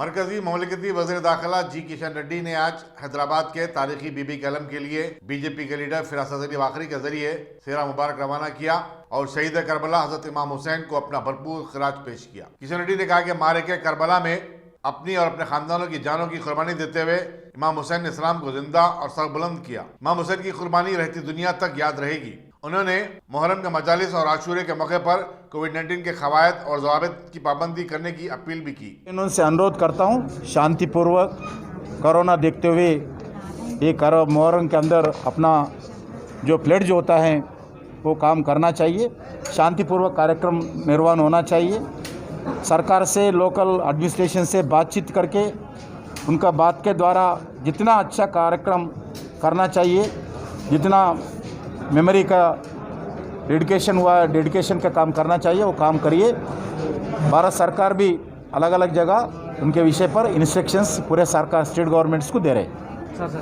मरकजी ममलिकती वज़ीर दाखिला जी किशन रेड्डी ने आज हैदराबाद के तारीखी बीबी के अलम के लिए बीजेपी के लीडर फिरासत अली वाकरी के जरिए सेहरा मुबारक रवाना किया और शहीद करबला हजरत इमाम हुसैन को अपना भरपूर खिराज पेश किया। किशन रेड्डी ने कहा कि मारे के करबला में अपनी और अपने खानदानों की जानों की कुर्बानी देते हुए इमाम हुसैन ने इस्लाम को जिंदा और सरबुलंद किया। इमाम हुसैन की कुर्बानी रहती दुनिया तक याद रहेगी। उन्होंने मुहर्रम के मजालिस और आशूरे के मौके पर कोविड-19 के क़वायद और ज़वाबित की पाबंदी करने की अपील भी की। उनसे अनुरोध करता हूँ शांतिपूर्वक कोरोना देखते हुए ये मुहर्रम के अंदर अपना जो प्लेड्ज होता है वो काम करना चाहिए। शांतिपूर्वक कार्यक्रम निर्वहन होना चाहिए। सरकार से लोकल एडमिनिस्ट्रेशन से बातचीत करके उनका बात के द्वारा जितना अच्छा कार्यक्रम करना चाहिए, जितना मेमोरी का डेडिकेशन हुआ डेडिकेशन का काम करना चाहिए वो काम करिए। भारत सरकार भी अलग अलग जगह उनके विषय पर इंस्ट्रक्शंस पूरे सरकार स्टेट गवर्नमेंट्स को दे रहे हैं।